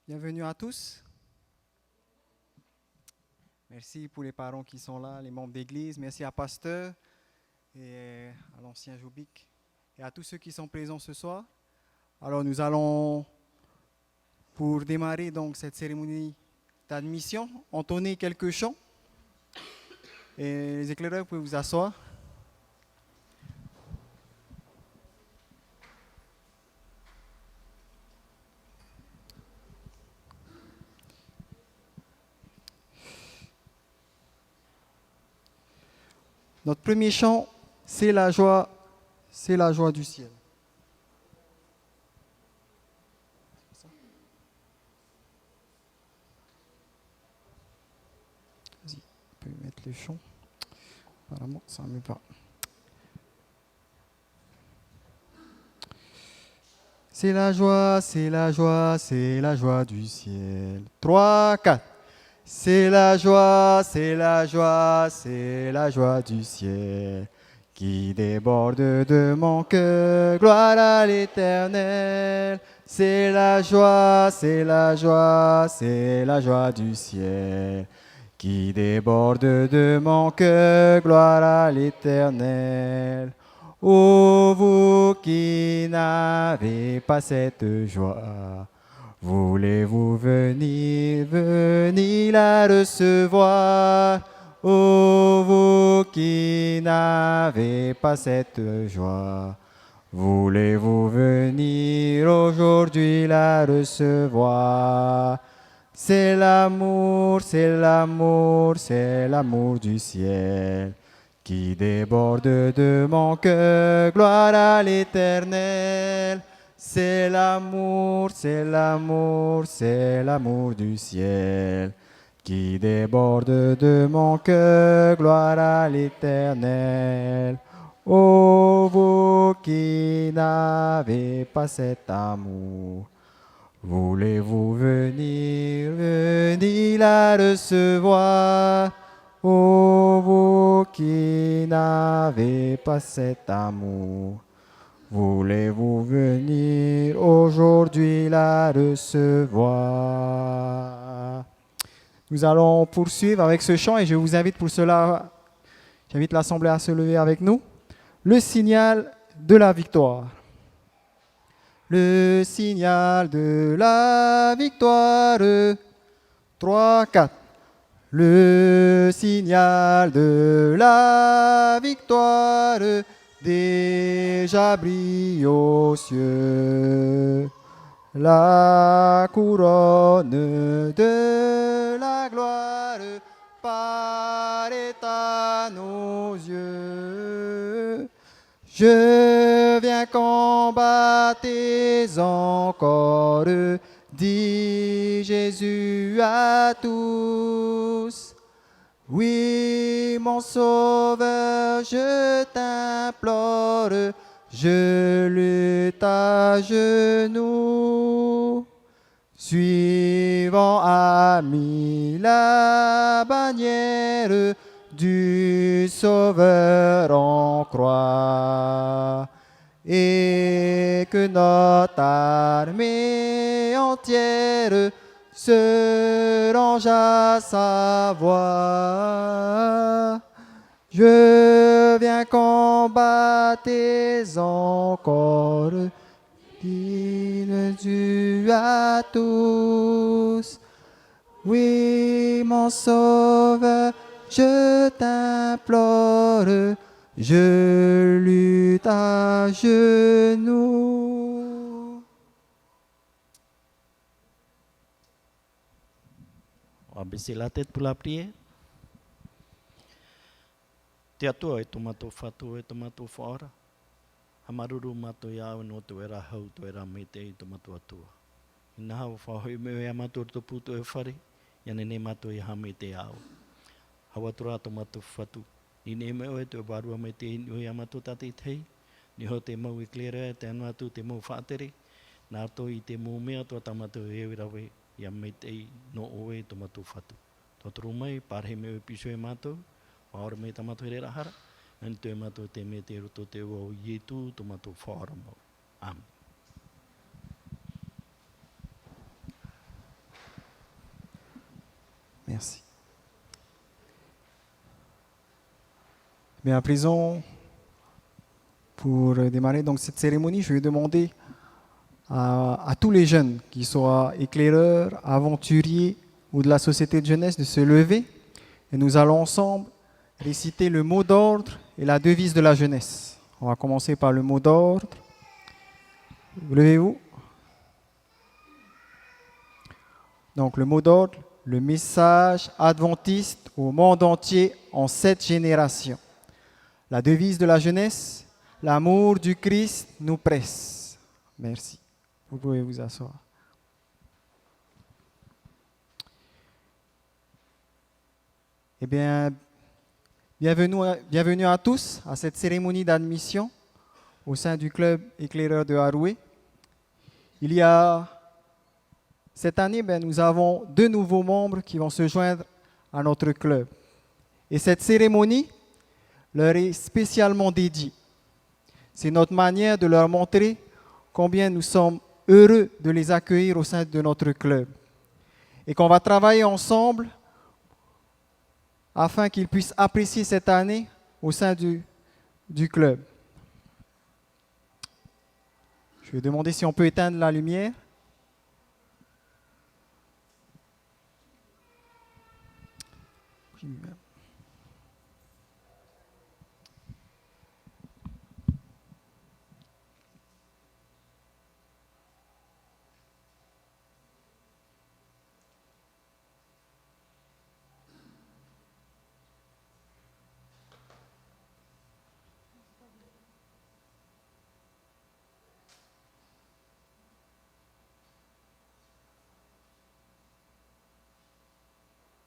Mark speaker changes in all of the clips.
Speaker 1: Bienvenue à tous. Merci pour les parents qui sont là, les membres d'église. Merci à Pasteur et à l'ancien Joubik et à tous ceux qui sont présents ce soir. Alors nous allons, pour démarrer donc cette cérémonie d'admission, entonner quelques chants. Et les éclaireurs, vous pouvez vous asseoir. Notre premier chant, c'est la joie du ciel. Vas-y, on peut mettre le chant. Apparemment, ça ne met pas. C'est la joie, c'est la joie, c'est la joie du ciel. 3, 4. C'est la joie, c'est la joie, c'est la joie du ciel qui déborde de mon cœur. Gloire à l'Éternel. C'est la joie, c'est la joie, c'est la joie du ciel qui déborde de mon cœur. Gloire à l'Éternel. Ô vous qui n'avez pas cette joie, voulez-vous venir la recevoir? Ô vous qui n'avez pas cette joie, voulez-vous venir aujourd'hui la recevoir? C'est l'amour, c'est l'amour, c'est l'amour du ciel qui déborde de mon cœur. Gloire à l'Éternel. C'est l'amour, c'est l'amour, c'est l'amour du ciel qui déborde de mon cœur. Gloire à l'Éternel. Ô vous qui n'avez pas cet amour, voulez-vous venir la recevoir? Ô vous qui n'avez pas cet amour, voulez-vous venir aujourd'hui la recevoir? Nous allons poursuivre avec ce chant et je vous invite pour cela, j'invite l'Assemblée à se lever avec nous. Le signal de la victoire. Le signal de la victoire. 3, 4. Le signal de la victoire déjà brille aux cieux. La couronne de la gloire paraît à nos yeux. Je viens combattre encore, dit Jésus à tous. Oui, mon sauveur, je t'implore, je lutte à genoux, suivant ami la bannière du Sauveur en croix, et que notre armée entière se range à sa voix. Je viens combattre encore, digne Dieu à tous. Oui, mon sauveur, je t'implore, je lutte à genoux.
Speaker 2: On va baisser la tête pour la prière. Te atua e tomato whatu e tomato whaora. Hamaruru mato iau no tu era hau tu era me te i tomato atua. Ina hau whahoi meo e amato to puto e whare. Iane ne mato i hame te au. Hawatura tomato whatu. Ni ne meo e tu e warua me te inu i amato tate tei. Ni ho te mau i klera e te anu atu te mau whaatere. Nā to i te mau mea tua tamato e eurawe. Ia me te i no oe tomato whatu. Totoro mai, pārhe meo e piso e mātou. Whaora me tamato he rera hara. Nani te mātou te me te roto te ua o Ietu, tomato whaora mau. Amen.
Speaker 1: Mais à présent, pour démarrer donc cette cérémonie, je vais demander à tous les jeunes, qui soient éclaireurs, aventuriers ou de la société de jeunesse, de se lever et nous allons ensemble réciter le mot d'ordre et la devise de la jeunesse. On va commencer par le mot d'ordre. Levez-vous. Donc le mot d'ordre, le message adventiste au monde entier en 7 générations. La devise de la jeunesse, l'amour du Christ nous presse. Merci. Vous pouvez vous asseoir. Eh bien, bienvenue à tous à cette cérémonie d'admission au sein du club éclaireur de Haroué. Cette année, nous avons 2 nouveaux membres qui vont se joindre à notre club. Et cette cérémonie leur est spécialement dédiée. C'est notre manière de leur montrer combien nous sommes heureux de les accueillir au sein de notre club. Et qu'on va travailler ensemble afin qu'ils puissent apprécier cette année au sein du club. Je vais demander si on peut éteindre la lumière.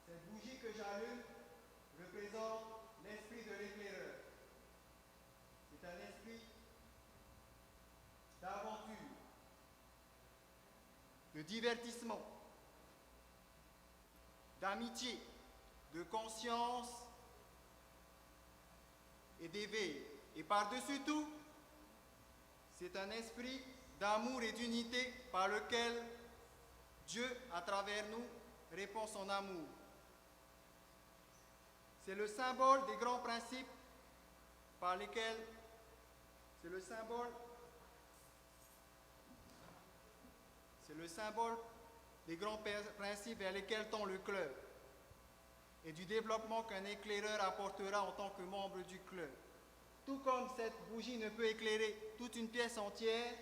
Speaker 1: Cette bougie que j'allume représente l'esprit de l'éclaireur. C'est un esprit d'aventure, de divertissement, d'amitié, de conscience et d'éveil. Et par-dessus tout, c'est un esprit d'amour et d'unité par lequel Dieu, à travers nous, répand son amour. C'est le symbole des grands principes par lesquels, c'est le symbole des grands principes vers lesquels tend le club et du développement qu'un éclaireur apportera en tant que membre du club. Tout comme cette bougie ne peut éclairer toute une pièce entière,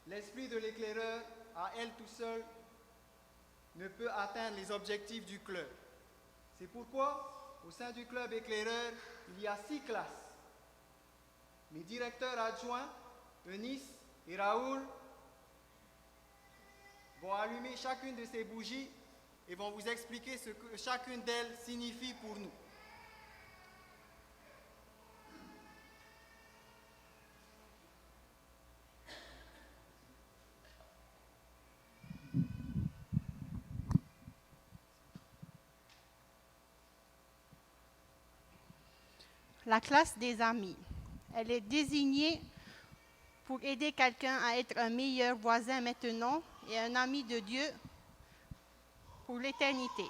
Speaker 1: l'esprit de l'éclaireur, à elle tout seul, ne peut atteindre les objectifs du club. C'est pourquoi, au sein du club éclaireur, il y a 6 classes. Mes directeurs adjoints, Eunice et Raoul, vont allumer chacune de ces bougies et vont vous expliquer ce que chacune d'elles signifie pour nous.
Speaker 3: La classe des amis. Elle est désignée pour aider quelqu'un à être un meilleur voisin maintenant et un ami de Dieu pour l'éternité.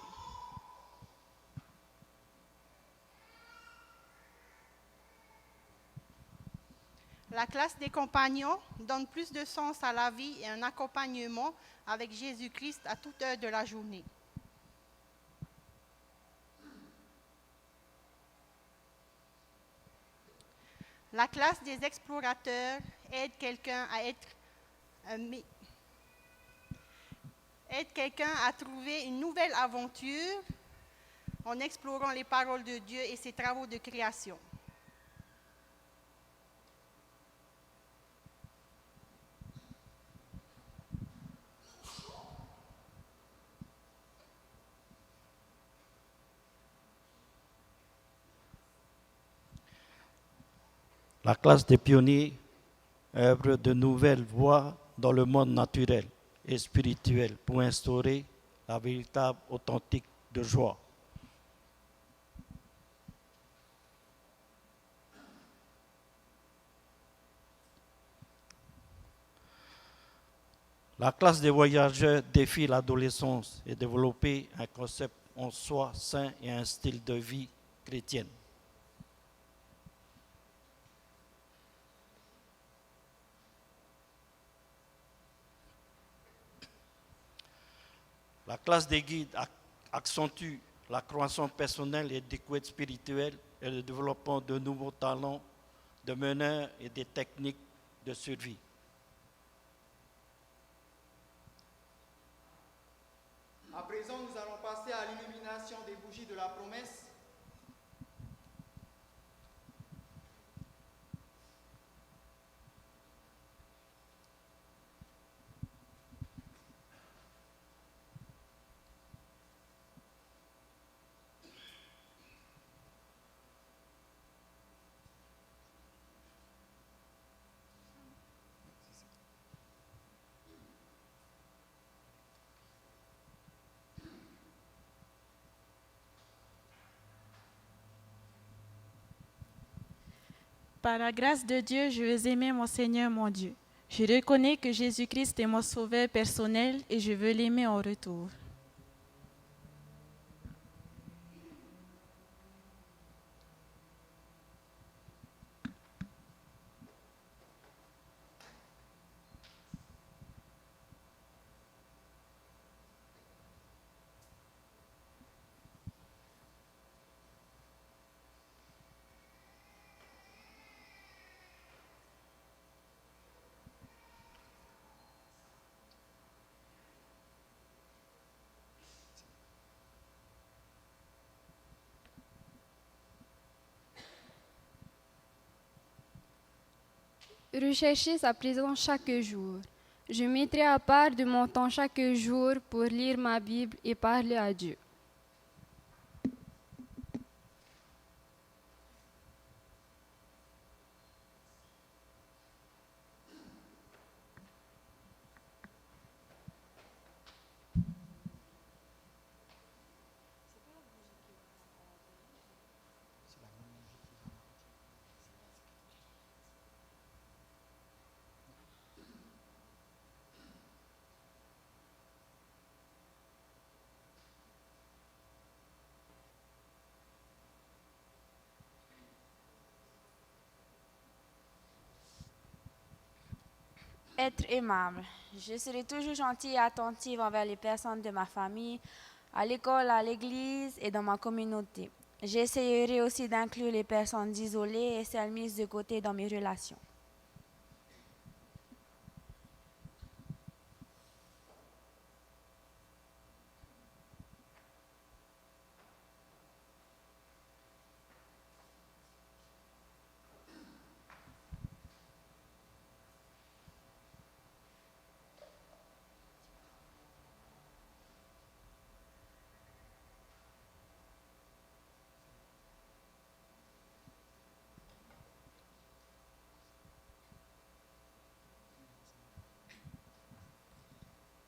Speaker 3: La classe des compagnons donne plus de sens à la vie et un accompagnement avec Jésus-Christ à toute heure de la journée. La classe des explorateurs aide quelqu'un à trouver une nouvelle aventure en explorant les paroles de Dieu et ses travaux de création.
Speaker 2: La classe des pionniers œuvre de nouvelles voies dans le monde naturel et spirituel pour instaurer la véritable authentique de joie. La classe des voyageurs défie l'adolescence et développe un concept en soi sain et un style de vie chrétienne. La classe des guides accentue la croissance personnelle et découverte spirituelle et le développement de nouveaux talents de meneurs et des techniques de survie.
Speaker 1: À présent, nous allons passer à l'illumination des bougies de la promesse.
Speaker 4: Par la grâce de Dieu, je veux aimer mon Seigneur, mon Dieu. Je reconnais que Jésus-Christ est mon sauveur personnel et je veux l'aimer en retour.
Speaker 5: Rechercher sa présence chaque jour. Je mettrai à part de mon temps chaque jour pour lire ma Bible et parler à Dieu.
Speaker 6: Être aimable. Je serai toujours gentille et attentive envers les personnes de ma famille, à l'école, à l'église et dans ma communauté. J'essayerai aussi d'inclure les personnes isolées et celles mises de côté dans mes relations.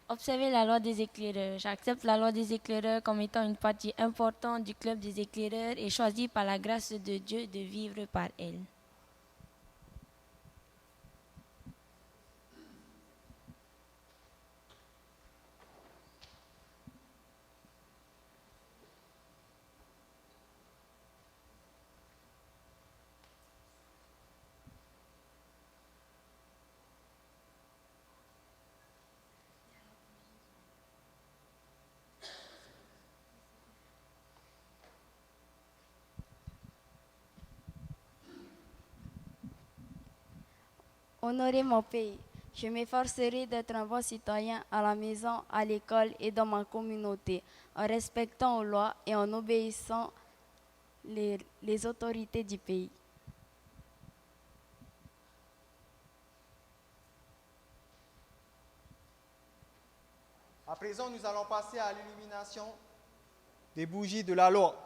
Speaker 6: Observer la loi des éclaireurs. J'accepte la loi des éclaireurs comme étant une partie importante du club des éclaireurs et choisis par la grâce de Dieu de vivre par elle.
Speaker 5: Honorer mon pays. Je m'efforcerai d'être un bon citoyen à la maison, à l'école et dans ma communauté, en respectant aux lois et en obéissant les autorités du pays.
Speaker 1: À présent, nous allons passer à l'illumination des bougies de la loi.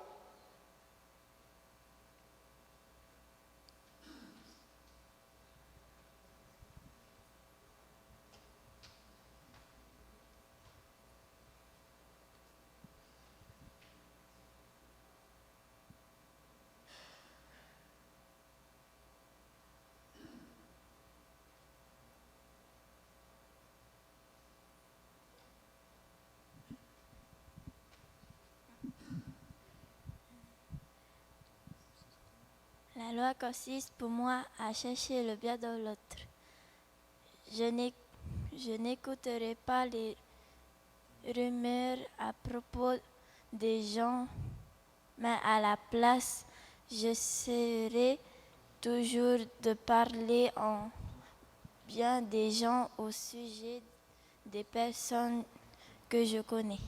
Speaker 7: La loi consiste pour moi à chercher le bien de l'autre. Je n'écouterai pas rumeurs à propos des gens, mais à la place, j'essaierai toujours de parler en bien des gens au sujet des personnes que je connais.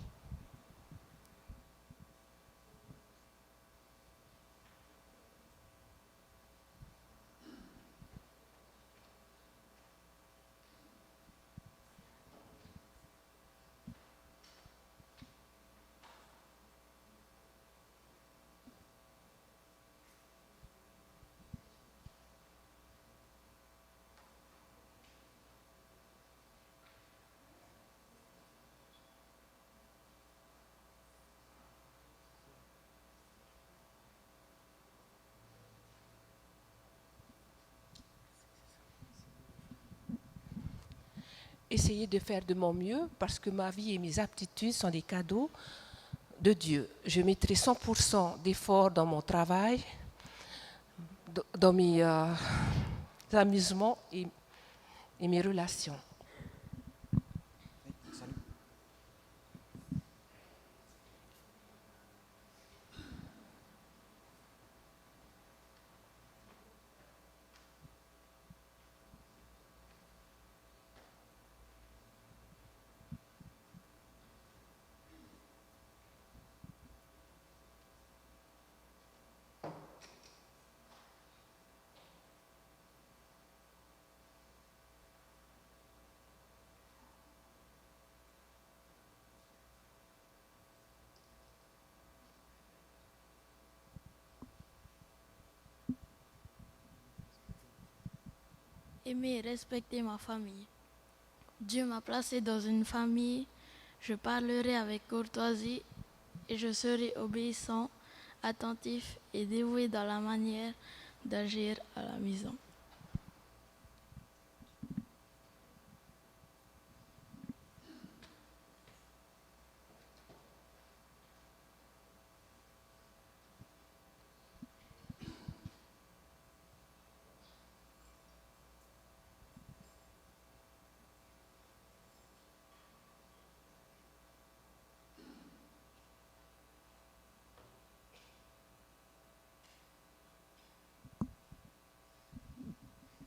Speaker 8: Essayer de faire de mon mieux parce que ma vie et mes aptitudes sont des cadeaux de Dieu. Je mettrai 100% d'efforts dans mon travail, dans mes amusements et mes relations.
Speaker 9: Aimer et respecter ma famille. Dieu m'a placé dans une famille, je parlerai avec courtoisie et je serai obéissant, attentif et dévoué dans la manière d'agir à la maison.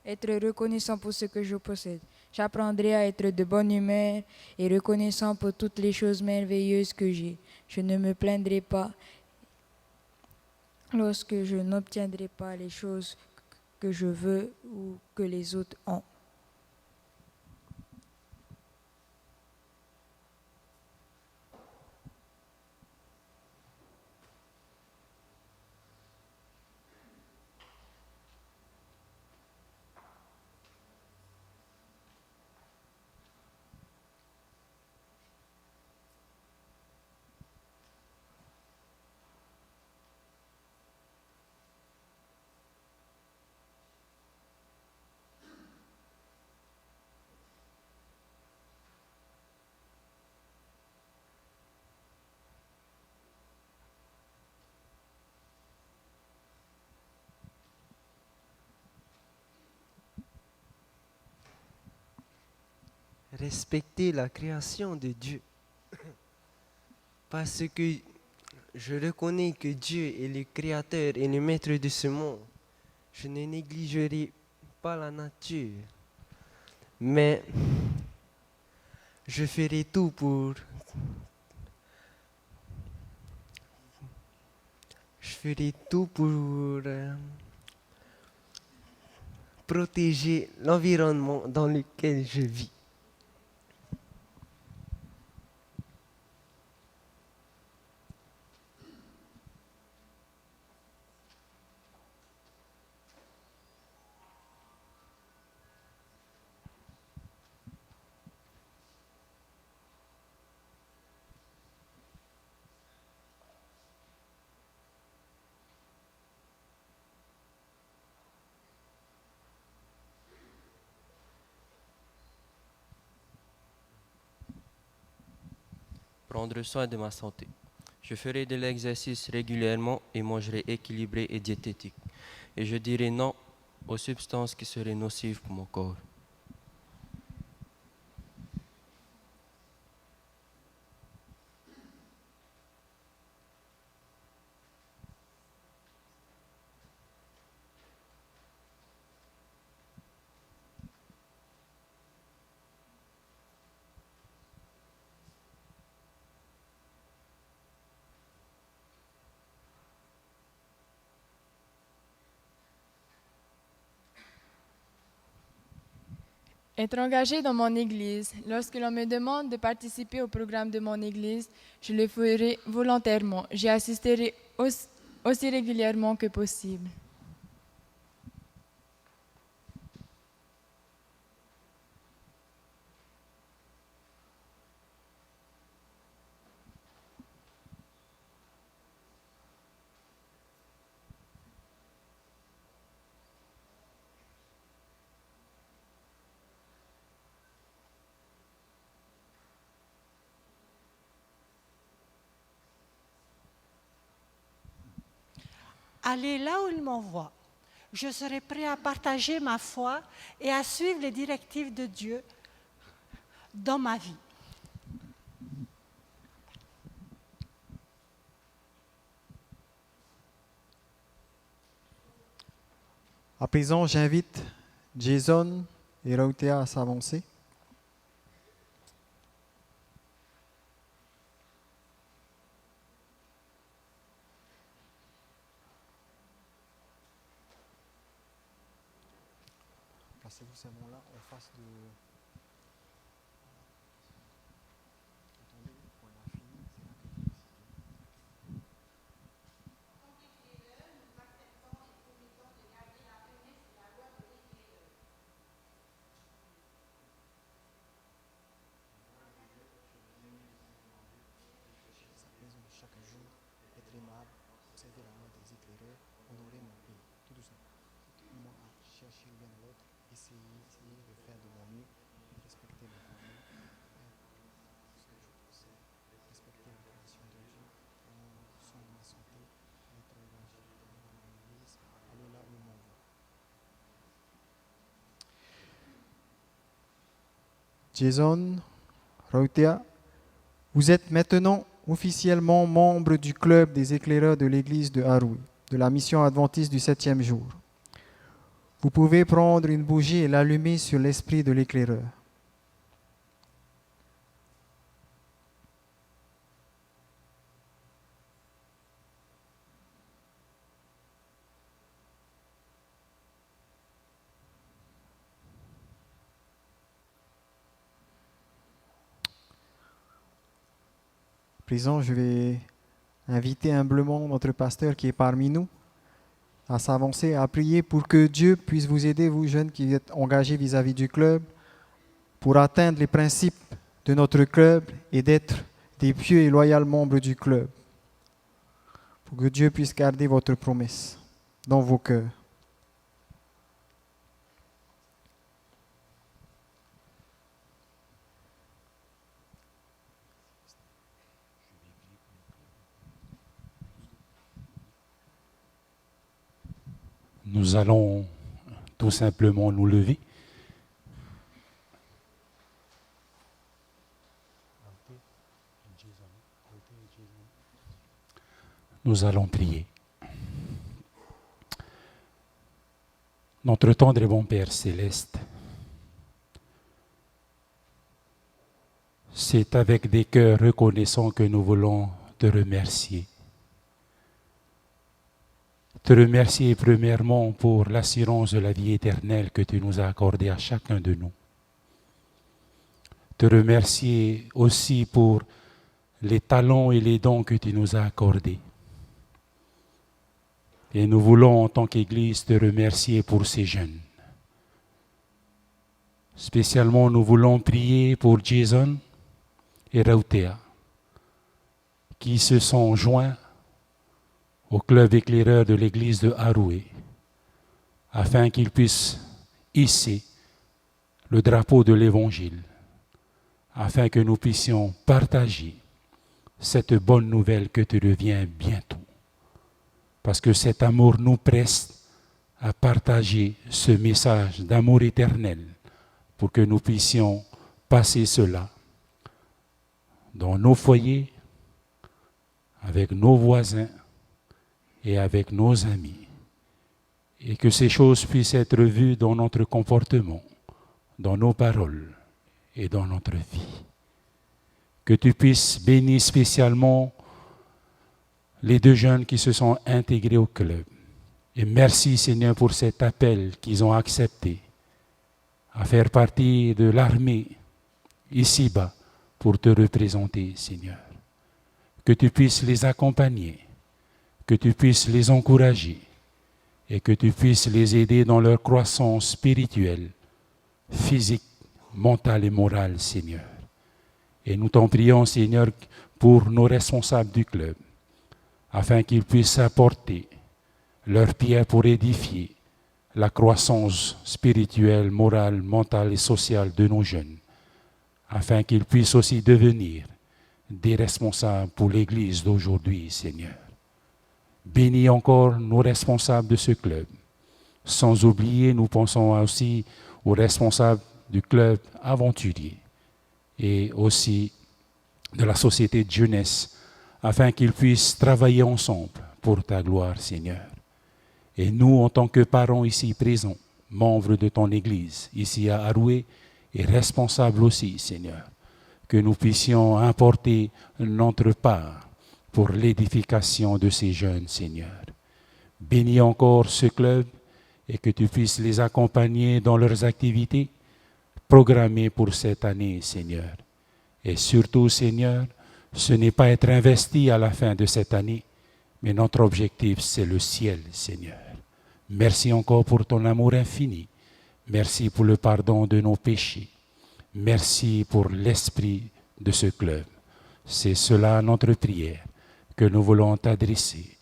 Speaker 10: Être reconnaissant pour ce que je possède. J'apprendrai à être de bonne humeur et reconnaissant pour toutes les choses merveilleuses que j'ai. Je ne me plaindrai pas lorsque je n'obtiendrai pas les choses que je veux ou que les autres ont.
Speaker 11: Respecter la création de Dieu. Parce que je reconnais que Dieu est le créateur et le maître de ce monde. Je ne négligerai pas la nature. Mais je ferai tout pour protéger l'environnement dans lequel je vis.
Speaker 12: Prendre soin de ma santé. Je ferai de l'exercice régulièrement et mangerai équilibré et diététique. Et je dirai non aux substances qui seraient nocives pour mon corps.
Speaker 10: Être engagé dans mon Église. Lorsque l'on me demande de participer au programme de mon Église, je le ferai volontairement. J'y assisterai aussi régulièrement que possible.
Speaker 13: Aller là où il m'envoie. Je serai prêt à partager ma foi et à suivre les directives de Dieu dans ma vie.
Speaker 1: À présent, j'invite Jason et Rautea à s'avancer. Placez-vous ces mots-là en face de... Attendez, quand on a fini, c'est là que vous décidez. Chaque jour, être aimable, observer la loi des éclaireurs, honorer mon pays. Tout doucement. Moi, à chercher le bien de l'autre, essayer de faire de mon mieux, respecter ma famille. Ce que je sais, respecter la création de Dieu, soin de ma santé, être engagé dans l'église, aller là où il m'envoie. Jason, Rautea, vous êtes maintenant officiellement membre du club des éclaireurs de l'église de Haroué, de la mission adventiste du 7e jour. Vous pouvez prendre une bougie et l'allumer sur l'esprit de l'éclaireur. À présent, je vais inviter humblement notre pasteur qui est parmi nous à s'avancer, à prier pour que Dieu puisse vous aider, vous jeunes qui êtes engagés vis-à-vis du club, pour atteindre les principes de notre club et d'être des pieux et loyaux membres du club. Pour que Dieu puisse garder votre promesse dans vos cœurs.
Speaker 14: Nous allons tout simplement nous lever. Nous allons prier. Notre tendre et bon Père céleste, c'est avec des cœurs reconnaissants que nous voulons te remercier. Te remercier premièrement pour l'assurance de la vie éternelle que tu nous as accordée à chacun de nous. Te remercier aussi pour les talents et les dons que tu nous as accordés. Et nous voulons en tant qu'Église te remercier pour ces jeunes. Spécialement, nous voulons prier pour Jason et Rautea qui se sont joints au club éclaireur de l'église de Haroué, afin qu'ils puissent hisser le drapeau de l'Évangile, afin que nous puissions partager cette bonne nouvelle que tu reviens bientôt. Parce que cet amour nous presse à partager ce message d'amour éternel pour que nous puissions passer cela dans nos foyers, avec nos voisins, et avec nos amis, et que ces choses puissent être vues dans notre comportement, dans nos paroles et dans notre vie. Que tu puisses bénir spécialement les deux jeunes qui se sont intégrés au club. Et merci Seigneur pour cet appel qu'ils ont accepté à faire partie de l'armée ici-bas pour te représenter, Seigneur. Que tu puisses les accompagner, que tu puisses les encourager et que tu puisses les aider dans leur croissance spirituelle, physique, mentale et morale, Seigneur. Et nous t'en prions, Seigneur, pour nos responsables du club, afin qu'ils puissent apporter leur pierre pour édifier la croissance spirituelle, morale, mentale et sociale de nos jeunes, afin qu'ils puissent aussi devenir des responsables pour l'Église d'aujourd'hui, Seigneur. Bénis encore nos responsables de ce club. Sans oublier, nous pensons aussi aux responsables du club aventurier et aussi de la société de jeunesse, afin qu'ils puissent travailler ensemble pour ta gloire, Seigneur. Et nous, en tant que parents ici présents, membres de ton Église, ici à Arouet, et responsables aussi, Seigneur, que nous puissions apporter notre part pour l'édification de ces jeunes, Seigneur. Bénis encore ce club et que tu puisses les accompagner dans leurs activités programmées pour cette année, Seigneur. Et surtout, Seigneur, ce n'est pas être investi à la fin de cette année, mais notre objectif, c'est le ciel, Seigneur. Merci encore pour ton amour infini. Merci pour le pardon de nos péchés. Merci pour l'esprit de ce club. C'est cela notre prière que nous voulons t'adresser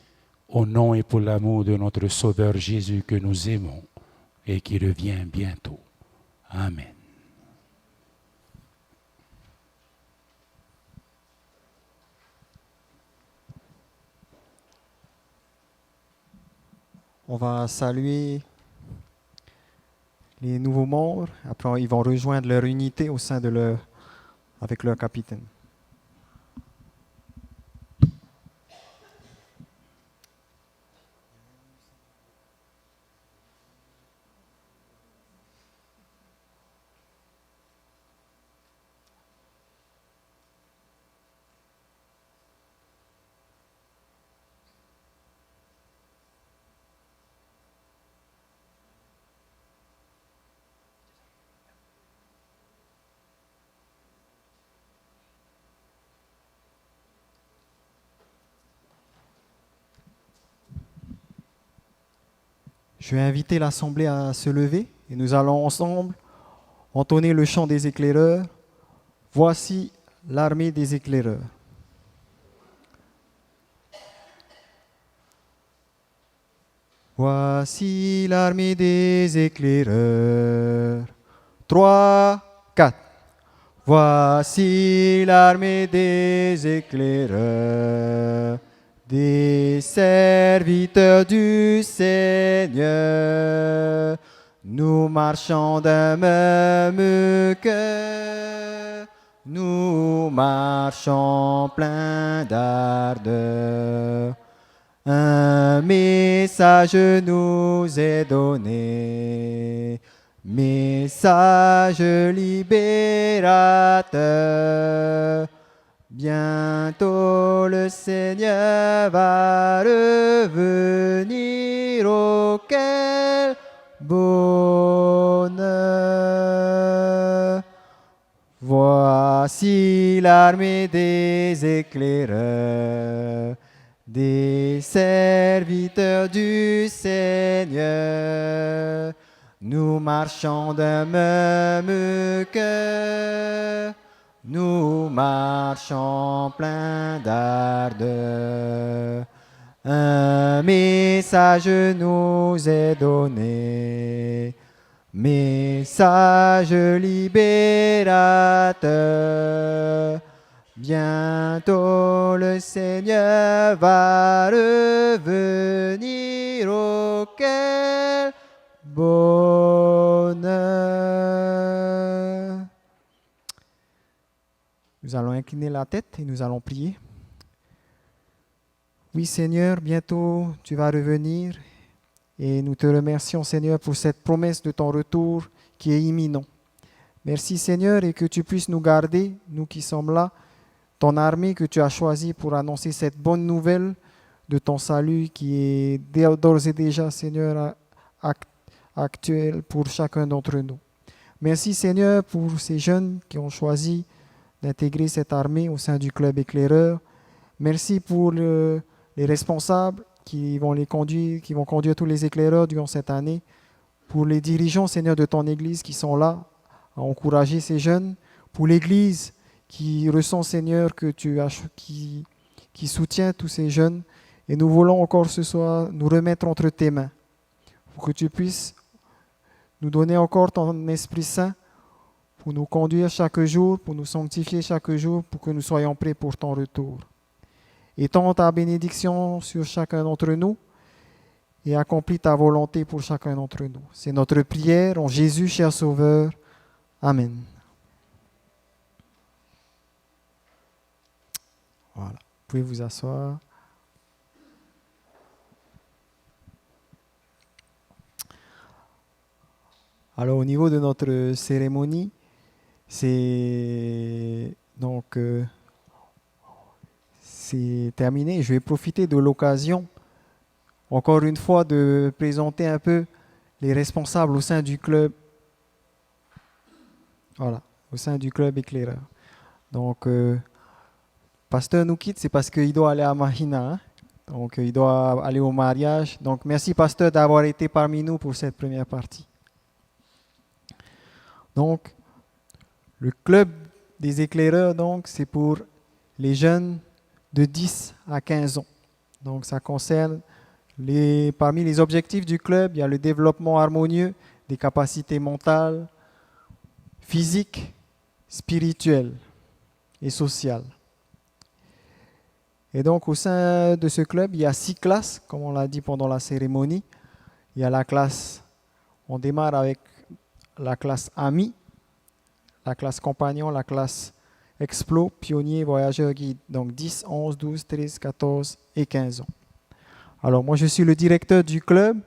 Speaker 14: au nom et pour l'amour de notre Sauveur Jésus que nous aimons et qui revient bientôt. Amen.
Speaker 1: On va saluer les nouveaux membres. Après, ils vont rejoindre leur unité au sein de avec leur capitaine. Je vais inviter l'Assemblée à se lever et nous allons ensemble entonner le chant des éclaireurs. Voici l'armée des éclaireurs. Voici l'armée des éclaireurs. 3, 4. Voici l'armée des éclaireurs, des serviteurs du Seigneur. Nous marchons d'un même cœur, nous marchons plein d'ardeur. Un message nous est donné, message libérateur. Bientôt le Seigneur va revenir, oh quel bonheur. Voici l'armée des éclaireurs, des serviteurs du Seigneur. Nous marchons d'un même cœur, nous marchons plein d'ardeur. Un message nous est donné, message libérateur. Bientôt le Seigneur va revenir, oh quel bonheur. Nous allons incliner la tête et nous allons prier. Oui Seigneur, bientôt tu vas revenir et nous te remercions Seigneur pour cette promesse de ton retour qui est imminent. Merci Seigneur et que tu puisses nous garder, nous qui sommes là, ton armée que tu as choisie pour annoncer cette bonne nouvelle de ton salut qui est d'ores et déjà Seigneur actuel pour chacun d'entre nous. Merci Seigneur pour ces jeunes qui ont choisi d'intégrer cette armée au sein du club éclaireur. Merci pour les responsables qui vont conduire tous les éclaireurs durant cette année. Pour les dirigeants, Seigneur, de ton Église qui sont là à encourager ces jeunes. Pour l'Église qui ressent, Seigneur, que qui soutient tous ces jeunes. Et nous voulons encore ce soir nous remettre entre tes mains pour que tu puisses nous donner encore ton Esprit Saint pour nous conduire chaque jour, pour nous sanctifier chaque jour, pour que nous soyons prêts pour ton retour. Étends ta bénédiction sur chacun d'entre nous et accomplis ta volonté pour chacun d'entre nous. C'est notre prière en Jésus, cher Sauveur. Amen. Voilà, vous pouvez vous asseoir. Alors au niveau de notre cérémonie, c'est terminé. Je vais profiter de l'occasion, encore une fois, de présenter un peu les responsables au sein du club. Voilà, au sein du club éclaireur. Donc, Pasteur nous quitte, c'est parce qu'il doit aller à Mahina. Hein? Donc, il doit aller au mariage. Donc, merci, Pasteur, d'avoir été parmi nous pour cette première partie. Donc, le club des éclaireurs, donc, c'est pour les jeunes de 10 à 15 ans. Donc, ça concerne parmi les objectifs du club, il y a le développement harmonieux des capacités mentales, physiques, spirituelles et sociales. Et donc, au sein de ce club, il y a 6 classes, comme on l'a dit pendant la cérémonie. Il y a la classe, on démarre avec la classe Amis, la classe Compagnon, la classe Explo, Pionnier, Voyageur, Guide. Donc 10, 11, 12, 13, 14 et 15 ans. Alors moi, je suis le directeur du club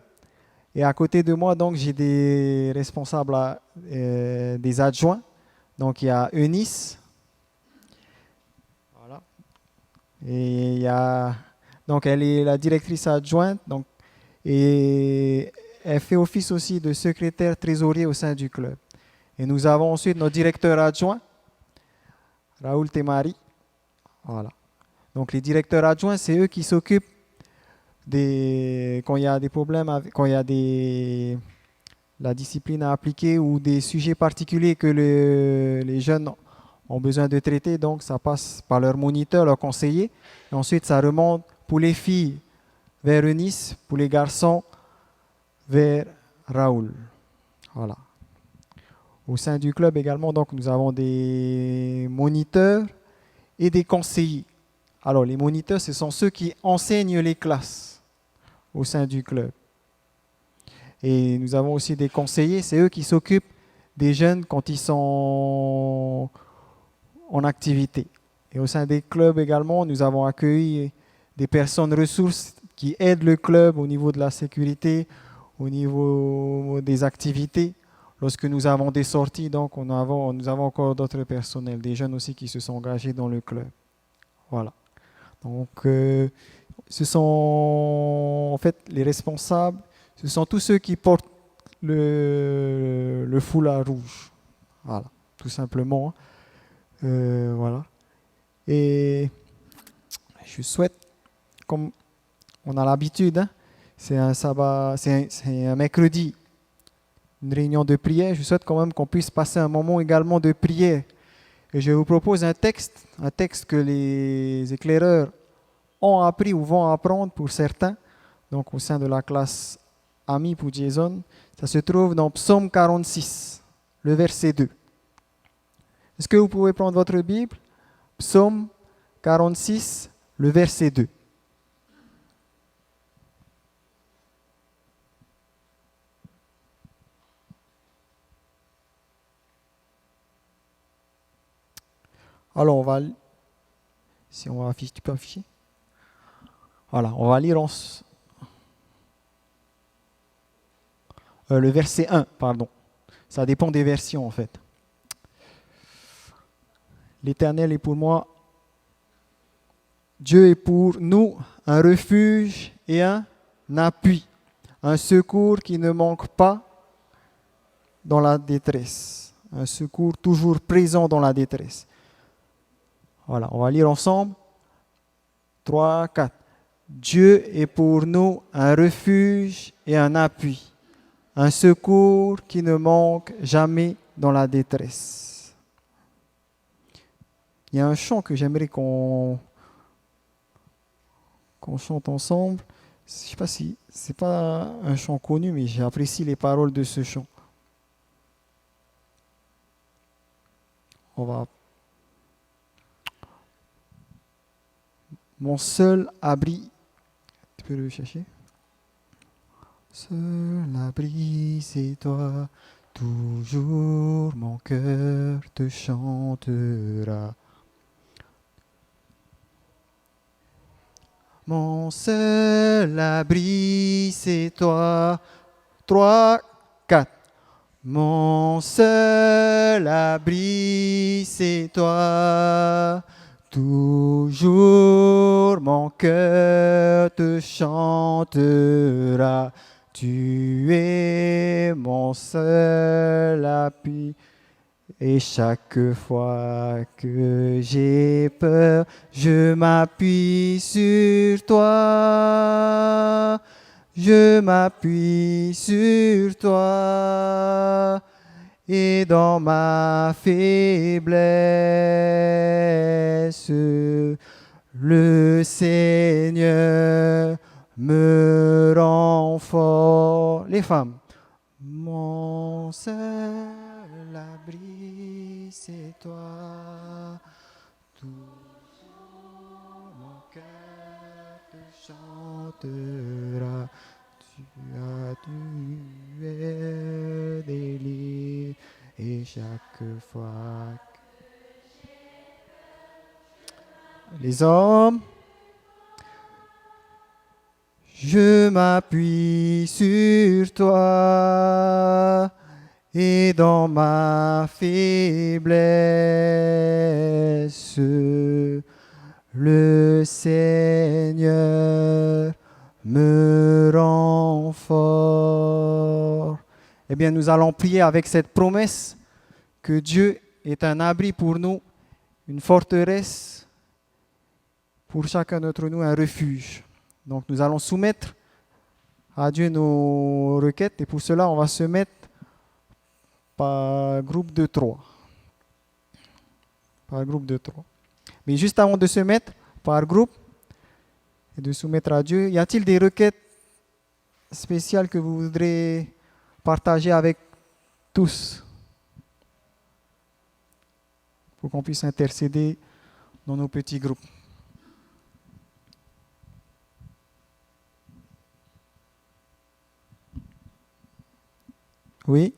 Speaker 1: et à côté de moi, donc j'ai des responsables, des adjoints. Donc il y a Eunice. Voilà. Et il y a, donc elle est la directrice adjointe. Donc, et elle fait office aussi de secrétaire trésorier au sein du club. Et nous avons ensuite notre directeur adjoint, Raoul Temari. Voilà. Donc les directeurs adjoints, c'est eux qui s'occupent quand il y a des problèmes, quand il y a la discipline à appliquer ou des sujets particuliers que les jeunes ont besoin de traiter. Donc ça passe par leur moniteur, leur conseiller. Et ensuite, ça remonte pour les filles vers Eunice, pour les garçons vers Raoul. Voilà. Au sein du club également, donc, nous avons des moniteurs et des conseillers. Alors, les moniteurs, ce sont ceux qui enseignent les classes au sein du club. Et nous avons aussi des conseillers, c'est eux qui s'occupent des jeunes quand ils sont en activité. Et au sein des clubs également, nous avons accueilli des personnes ressources qui aident le club au niveau de la sécurité, au niveau des activités. Lorsque nous avons des sorties, donc nous avons encore d'autres personnels, des jeunes aussi qui se sont engagés dans le club. Voilà. Donc, ce sont en fait les responsables, ce sont tous ceux qui portent le foulard rouge. Voilà, tout simplement. Voilà. Et je souhaite, comme on a l'habitude, hein, c'est un sabbat, c'est un mercredi, une réunion de prière. Je souhaite quand même qu'on puisse passer un moment également de prière. Et je vous propose un texte que les éclaireurs ont appris ou vont apprendre pour certains, donc au sein de la classe Amis pour Jason. Ça se trouve dans Psaume 46, le verset 2. Est-ce que vous pouvez prendre votre Bible? Psaume 46, le verset 2. Alors, on va afficher, tu peux afficher? Voilà, on va lire le verset 1, pardon. Ça dépend des versions, en fait. L'Éternel est pour moi, Dieu est pour nous un refuge et un appui, un secours qui ne manque pas dans la détresse. Un secours toujours présent dans la détresse. Voilà, on va lire ensemble. 3, 4. Dieu est pour nous un refuge et un appui, un secours qui ne manque jamais dans la détresse. Il y a un chant que j'aimerais qu'on chante ensemble. Je ne sais pas si c'est pas un chant connu, mais j'apprécie les paroles de ce chant. On va. Mon seul abri. Tu peux le chercher? Seul abri, c'est toi. Toujours mon cœur te chantera. Mon seul abri, c'est toi. 3, 4. Mon seul abri, c'est toi. Toujours mon cœur te chantera. Tu es mon seul appui. Et chaque fois que j'ai peur, je m'appuie sur toi. Je m'appuie sur toi. Et dans ma faiblesse, le Seigneur me rend fort. Les femmes. Mon seul abri, c'est toi. Toujours mon cœur te chantera. Tu as tué des lits et chaque fois que les hommes, je m'appuie sur toi et dans ma faiblesse, le Seigneur me rend fort. Eh bien, nous allons prier avec cette promesse que Dieu est un abri pour nous, une forteresse, pour chacun d'entre nous, un refuge. Donc, nous allons soumettre à Dieu nos requêtes et pour cela, on va se mettre par groupe de 3. Par groupe de 3. Mais juste avant de se mettre par groupe, et de soumettre à Dieu. Y a-t-il des requêtes spéciales que vous voudrez partager avec tous pour qu'on puisse intercéder dans nos petits groupes? Oui?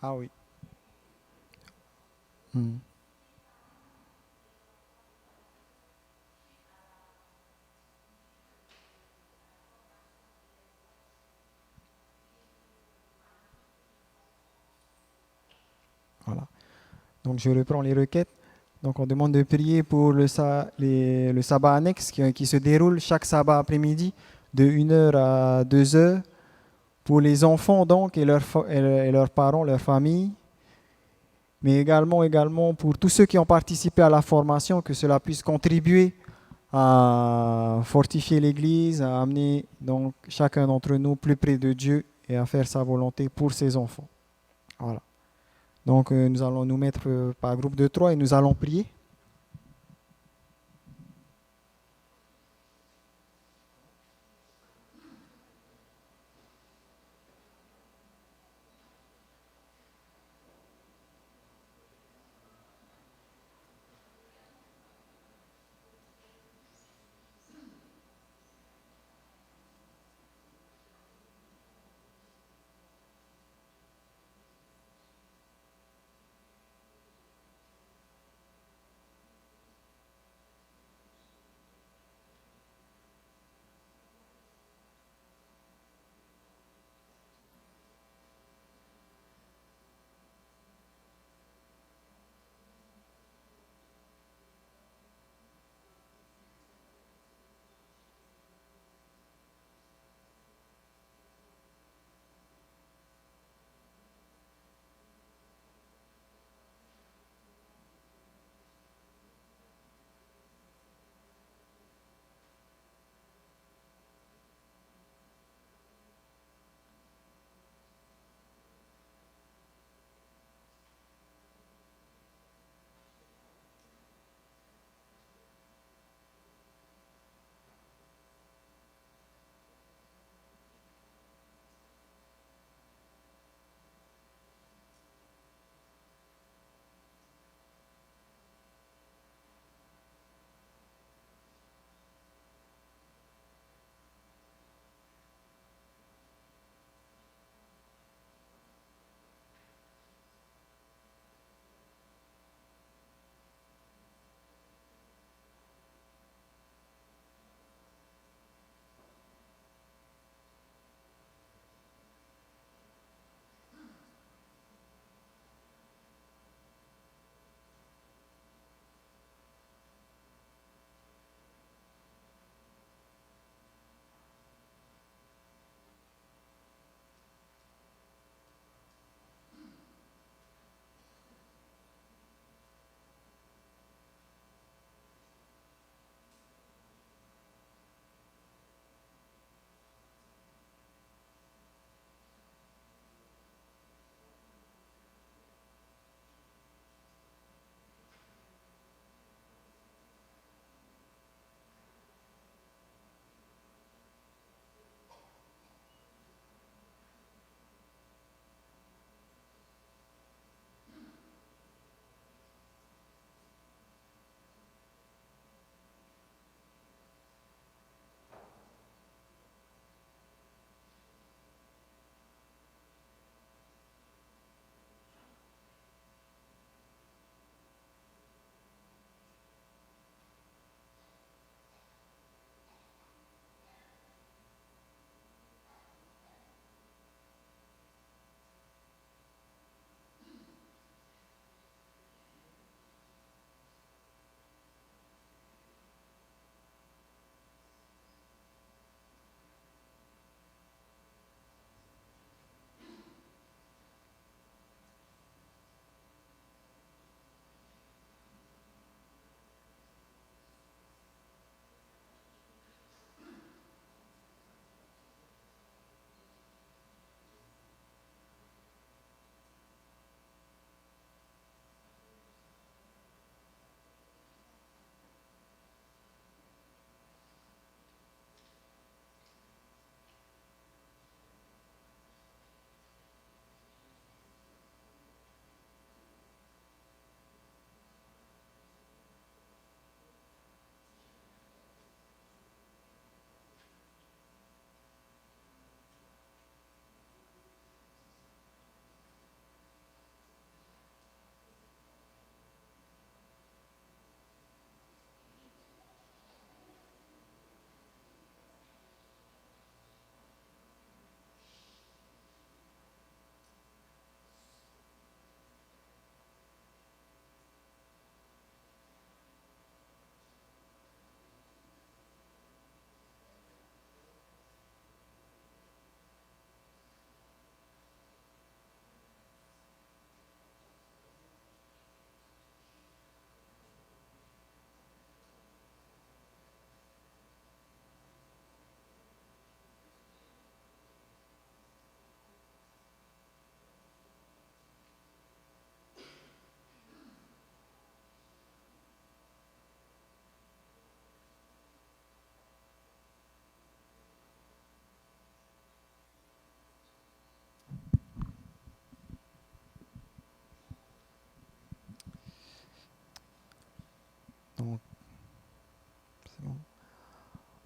Speaker 1: Ah oui. Voilà. Donc je reprends les requêtes. Donc on demande de prier pour le sabbat annexe qui se déroule chaque sabbat après-midi de 1h à 2h. Pour les enfants donc et leurs parents, leurs familles. Mais également pour tous ceux qui ont participé à la formation, que cela puisse contribuer à fortifier l'Église, à amener donc chacun d'entre nous plus près de Dieu et à faire sa volonté pour ses enfants. Voilà. Donc nous allons nous mettre par groupe de 3 et nous allons prier.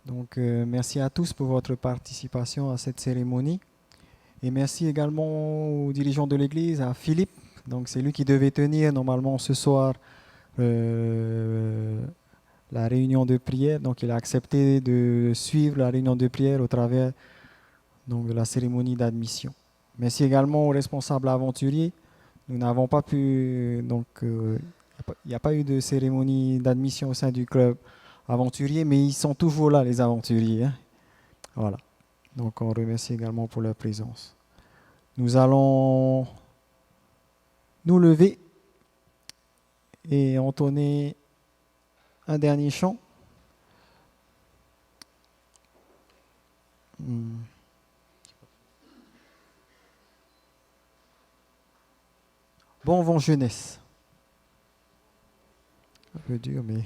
Speaker 1: Donc, merci à tous pour votre participation à cette cérémonie. Et merci également aux dirigeants de l'Église, à Philippe. Donc, c'est lui qui devait tenir normalement ce soir la réunion de prière. Donc, il a accepté de suivre la réunion de prière au travers de la cérémonie d'admission. Merci également aux responsables aventuriers. Nous n'avons pas pu, il n'y a pas eu de cérémonie d'admission au sein du club aventurier, mais ils sont toujours là, les aventuriers. Hein. Voilà. Donc, on remercie également pour leur présence. Nous allons nous lever et entonner un dernier chant. Bon vent jeunesse. Un peu dur, mais...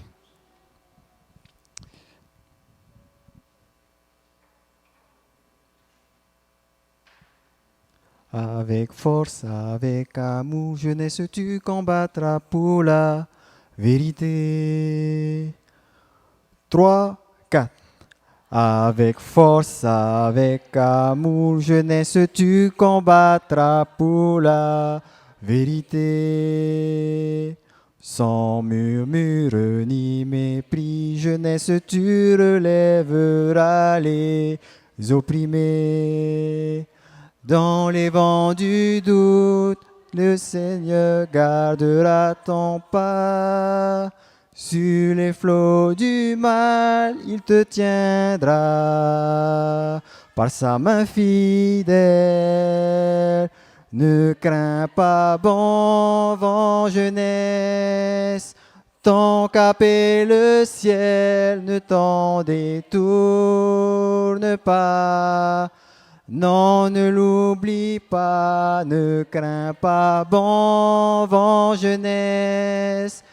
Speaker 1: Avec force, avec amour, jeunesse, tu combattras pour la vérité. 3, 4. Avec force, avec amour, jeunesse, tu combattras pour la vérité. Sans murmure ni mépris, jeunesse, tu relèveras les opprimés. Dans les vents du doute, le Seigneur gardera ton pas. Sur les flots du mal, il te tiendra par sa main fidèle. Ne crains pas, bon vent jeunesse, ton cap est le ciel, ne t'en détourne pas. Non, ne l'oublie pas, ne crains pas, bon vent jeunesse.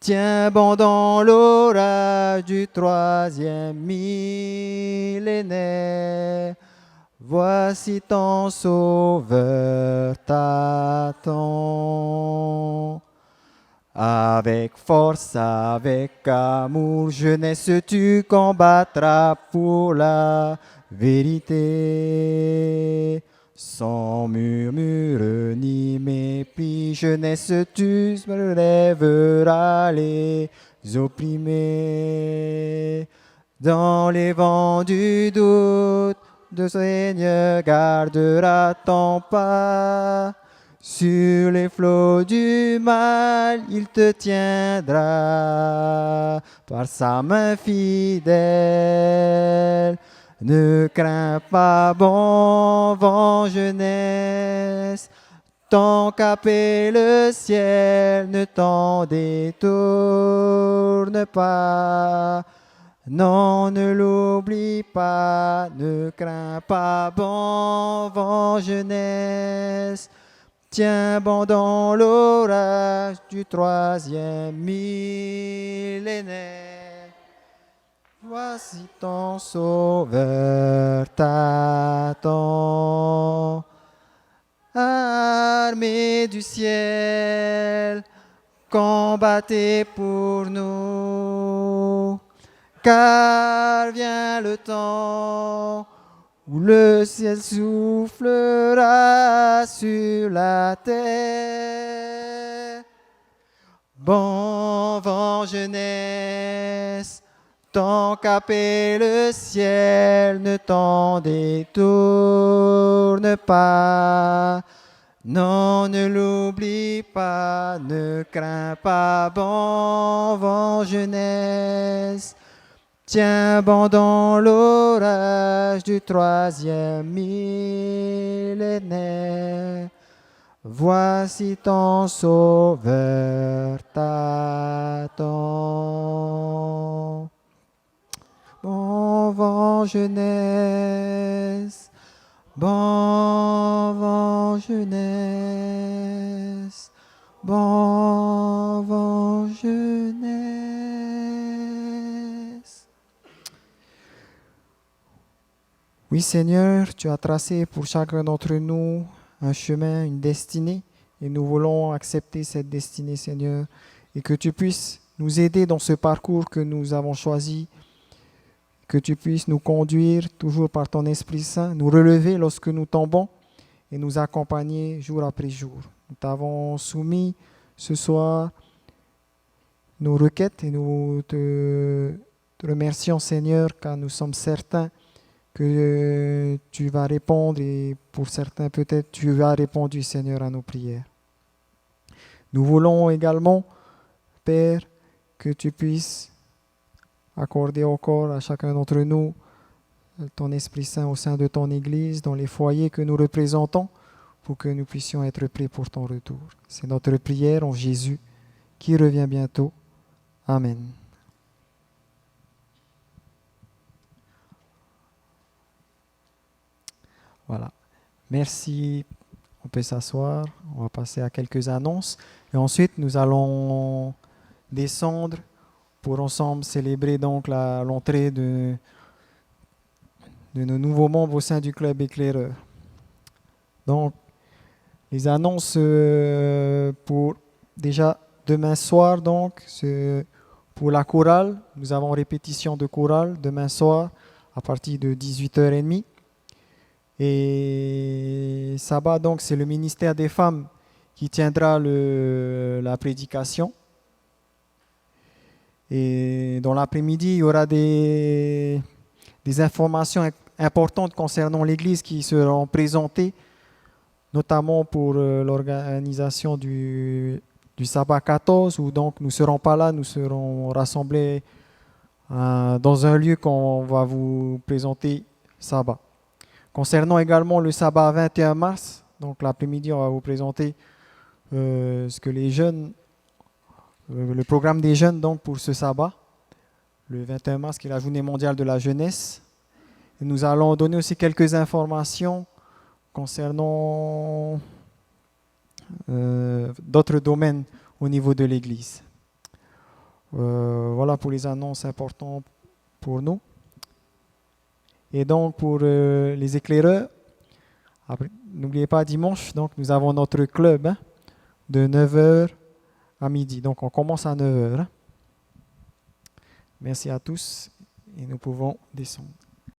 Speaker 1: Tiens bon dans l'orage du 3e millénaire. Voici ton sauveur t'attend. Avec force, avec amour, jeunesse, tu combattras pour la vérité. Sans murmure ni mépris, jeunesse, tu relèveras les opprimés. Dans les vents du doute, le Seigneur gardera ton pas. Sur les flots du mal, il te tiendra par sa main fidèle. Ne crains pas, bon vent jeunesse, ton cap est le ciel, ne t'en détourne pas. Non, ne l'oublie pas, ne crains pas, bon vent jeunesse. Tiens bon dans l'orage du 3e millénaire. Voici ton sauveur t'attend. Armée du ciel, combattez pour nous. Car vient le temps où le ciel soufflera sur la terre. Bon vent jeunesse, ton cap est le ciel, ne t'en détourne pas. Non, ne l'oublie pas, ne crains pas, bon vent jeunesse. Tiens bon dans l'orage du 3e millénaire. Voici ton sauveur t'attend. Bon vent jeunesse, bon vent jeunesse, bon vent jeunesse. Oui Seigneur, tu as tracé pour chacun d'entre nous un chemin, une destinée, et nous voulons accepter cette destinée Seigneur, et que tu puisses nous aider dans ce parcours que nous avons choisi, que tu puisses nous conduire toujours par ton Esprit Saint, nous relever lorsque nous tombons et nous accompagner jour après jour. Nous t'avons soumis ce soir nos requêtes et nous te remercions, Seigneur, car nous sommes certains que tu vas répondre et pour certains peut-être tu as répondu, Seigneur, à nos prières. Nous voulons également, Père, que tu puisses accorder encore à chacun d'entre nous ton Esprit Saint au sein de ton Église, dans les foyers que nous représentons, pour que nous puissions être prêts pour ton retour. C'est notre prière en Jésus qui revient bientôt. Amen. Voilà. Merci. On peut s'asseoir. On va passer à quelques annonces. Et ensuite, nous allons descendre pour ensemble célébrer donc l'entrée de nos nouveaux membres au sein du club éclaireur. Donc, les annonces pour déjà demain soir, donc, pour la chorale. Nous avons répétition de chorale demain soir à partir de 18h30. Et sabbat, donc, c'est le ministère des femmes qui tiendra la prédication. Et dans l'après-midi, il y aura des informations importantes concernant l'Église qui seront présentées, notamment pour l'organisation du sabbat 14, où donc nous ne serons pas là, nous serons rassemblés dans un lieu qu'on va vous présenter sabbat. Concernant également le sabbat 21 mars, donc l'après-midi, on va vous présenter ce que les jeunes, le programme des jeunes donc pour ce sabbat, le 21 mars qui est la journée mondiale de la jeunesse. Et nous allons donner aussi quelques informations concernant d'autres domaines au niveau de l'Église. Voilà pour les annonces importantes pour nous. Et donc pour les éclaireurs, n'oubliez pas dimanche, donc nous avons notre club de 9h à midi. Donc on commence à 9h. Merci à tous et nous pouvons descendre.